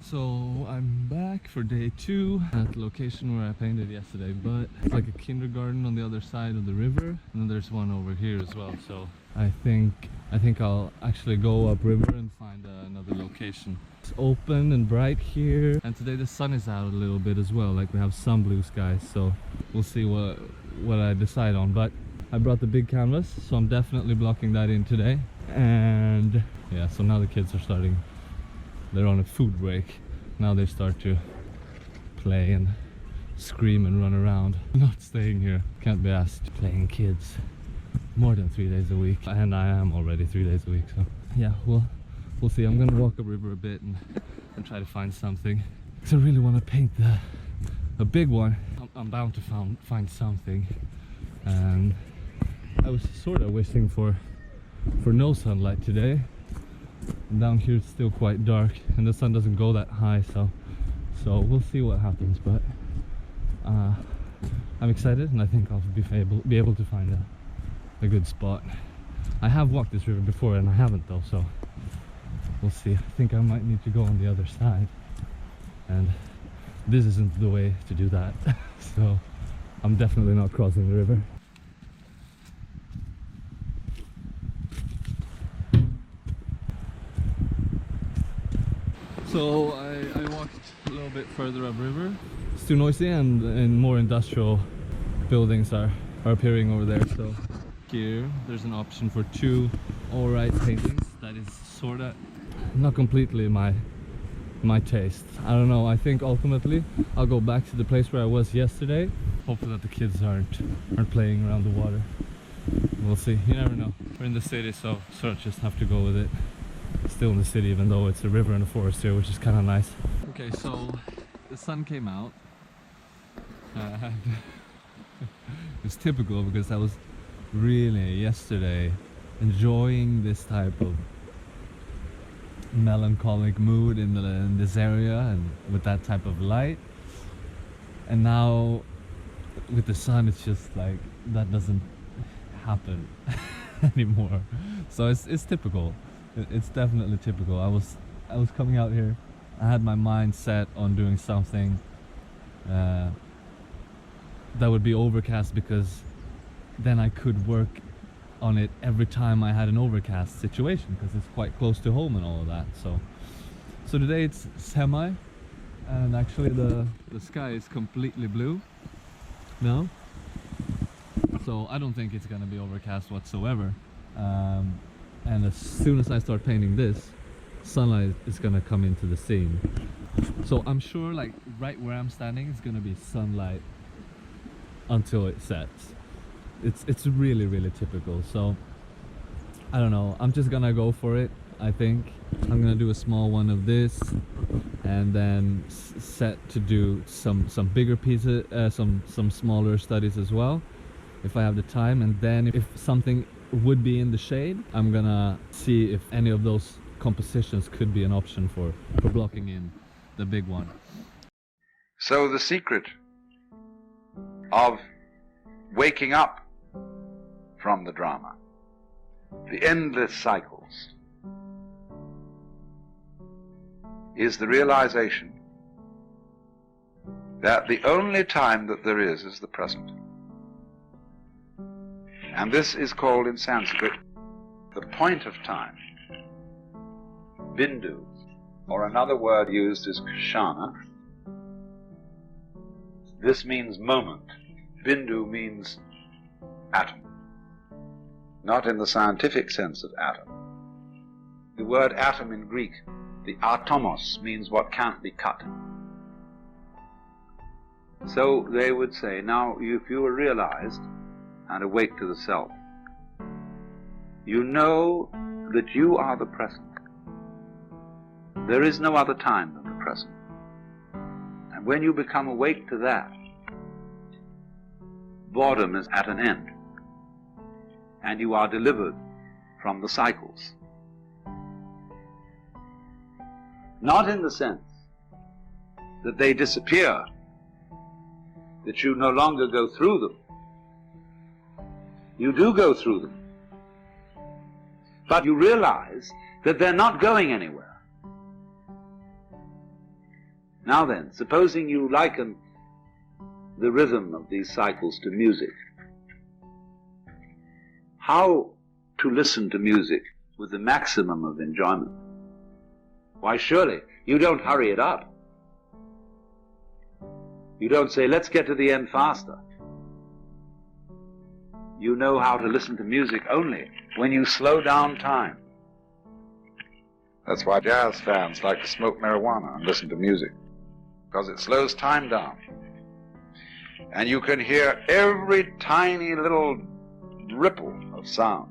So I'm back for day 2 at the location where I painted yesterday, but it's like a kindergarten on the other side of the river, and then there's one over here as well. So I think I'll actually go upriver and find another location. It's open and bright here, and today the sun is out a little bit as well. Like we have some blue skies, so we'll see what I decide on. But I brought the big canvas, so I'm definitely blocking that in today. And yeah, so now the kids are starting. They're on a food break. Now they start to play and scream and run around. Not staying here. Can't be asked. Playing kids more than 3 days a week. And I am already 3 days a week. So yeah, we'll see. I'm gonna walk upriver a bit and try to find something. Because I really want to paint a big one. I'm bound to find something. And I was sort of wishing for no sunlight today. And down here it's still quite dark and the sun doesn't go that high, so we'll see what happens. But I'm excited, and I think I'll be able to find a good spot. I have walked this river before and I haven't though, so we'll see. I think I might need to go on the other side, and this isn't the way to do that. So I'm definitely not crossing the river. So I walked a little bit further upriver. It's too noisy, and more industrial buildings are appearing over there. So here there's an option for 2 alright paintings. That is sorta not completely my taste. I don't know. I think ultimately I'll go back to the place where I was yesterday. Hopefully that the kids aren't playing around the water. We'll see. You never know. We're in the city, so sort of just have to go with it. Still in the city, even though it's a river and a forest here, which is kind of nice. Okay, so the sun came out. It's typical because I was really yesterday enjoying this type of melancholic mood in this area and with that type of light. And now with the sun, it's just like that doesn't happen anymore. So it's typical. It's definitely typical. I was coming out here. I had my mind set on doing something that would be overcast, because then I could work on it every time I had an overcast situation, because it's quite close to home and all of that. So today it's semi, and actually the sky is completely blue now. So I don't think it's gonna be overcast whatsoever. And as soon as I start painting this, sunlight is gonna come into the scene. So I'm sure like right where I'm standing is gonna be sunlight until it sets. It's really, really typical. So I don't know, I'm just gonna go for it. I think I'm gonna do a small one of this, and then set to do some bigger pieces, some smaller studies as well, if I have the time. And then if something would be in the shade, I'm gonna see if any of those compositions could be an option for blocking in the big one. So the secret of waking up from the drama, the endless cycles, is the realization that the only time that there is the present. And this is called in Sanskrit the point of time, bindu, or another word used is kshana. This means moment. Bindu means atom, not in the scientific sense of atom. The word atom in Greek, the atomos, means what can't be cut. So they would say, now if you are realized and awake to the self, you know that you are the present. There is no other time than the present. And when you become awake to that, boredom is at an end, and you are delivered from the cycles. Not in the sense that they disappear, that you no longer go through them. You do go through them, but you realize that they're not going anywhere. Now then, supposing you liken the rhythm of these cycles to music, how to listen to music with the maximum of enjoyment? Why, surely you don't hurry it up. You don't say, let's get to the end faster. You know how to listen to music only when you slow down time. That's why jazz fans like to smoke marijuana and listen to music, because it slows time down. And you can hear every tiny little ripple of sound.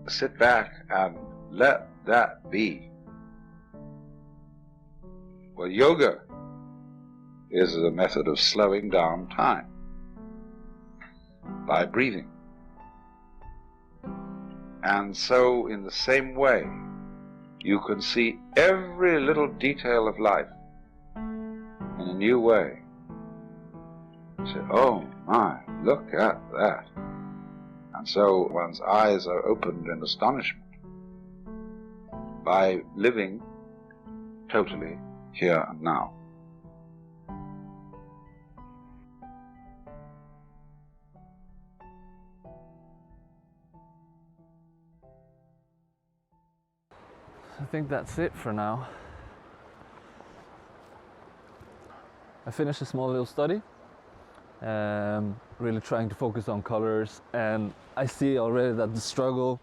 Sit back and let that be. Well, yoga is a method of slowing down time by breathing. And so, in the same way, you can see every little detail of life in a new way. You say, oh my, look at that. And so one's eyes are opened in astonishment by living totally here and now. I think that's it for now. I finished a small little study, really trying to focus on colors, and I see already that the struggle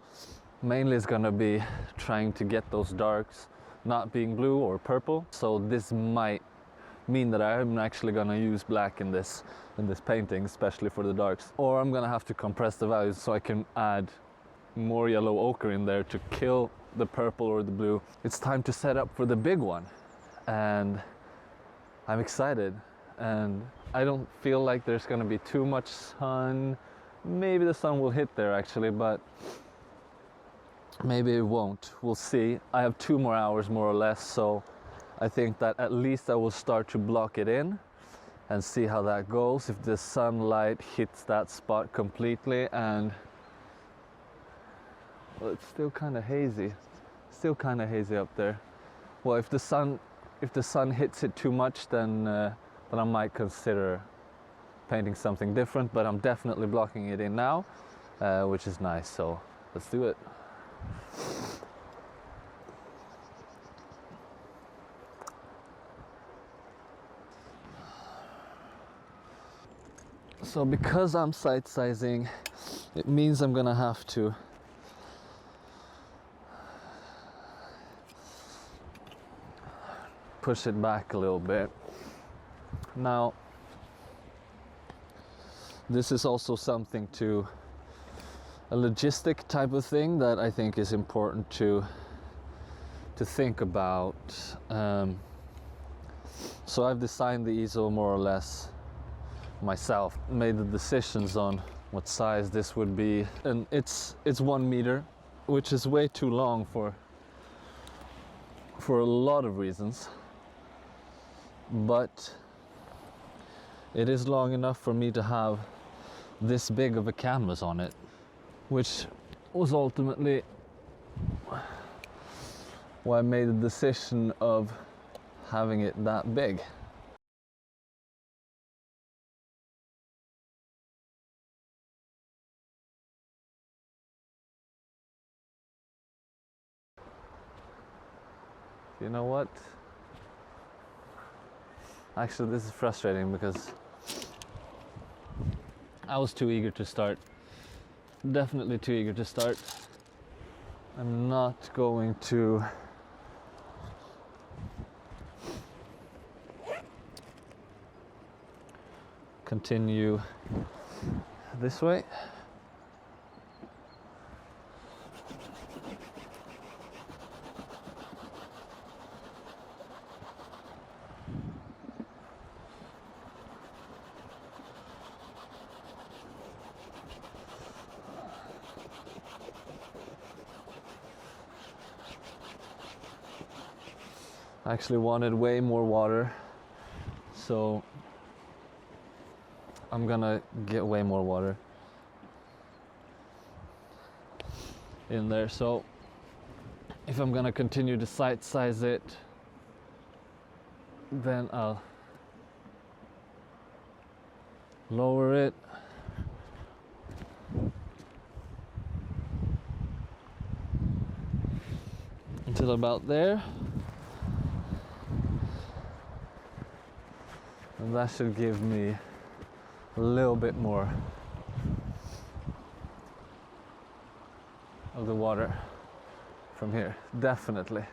mainly is gonna be trying to get those darks not being blue or purple. So this might mean that I'm actually gonna use black in this painting, especially for the darks. Or I'm gonna have to compress the values so I can add more yellow ochre in there to kill the purple or the blue. It's time to set up for the big one, and I'm excited. And I don't feel like there's gonna be too much sun. Maybe the sun will hit there actually, but maybe it won't. We'll see. I have 2 more hours more or less, so I think that at least I will start to block it in and see how that goes, if the sunlight hits that spot completely. And well, it's still kind of hazy. Still kind of hazy up there. Well, if the sun hits it too much, then I might consider painting something different, but I'm definitely blocking it in now, which is nice, so let's do it. So because I'm sight sizing, it means I'm gonna have to push it back a little bit. Now, this is also something a logistic type of thing that I think is important to think about. So I've designed the easel more or less myself, made the decisions on what size this would be, and it's 1 meter, which is way too long for a lot of reasons, but it is long enough for me to have this big of a canvas on it, which was ultimately why I made the decision of having it that big. You know what? Actually, this is frustrating because I was too eager to start. Definitely too eager to start. I'm not going to continue this way. I actually wanted way more water, so I'm gonna get way more water in there. So if I'm gonna continue to sight size it, then I'll lower it until about there, and that should give me a little bit more of the water from here, definitely.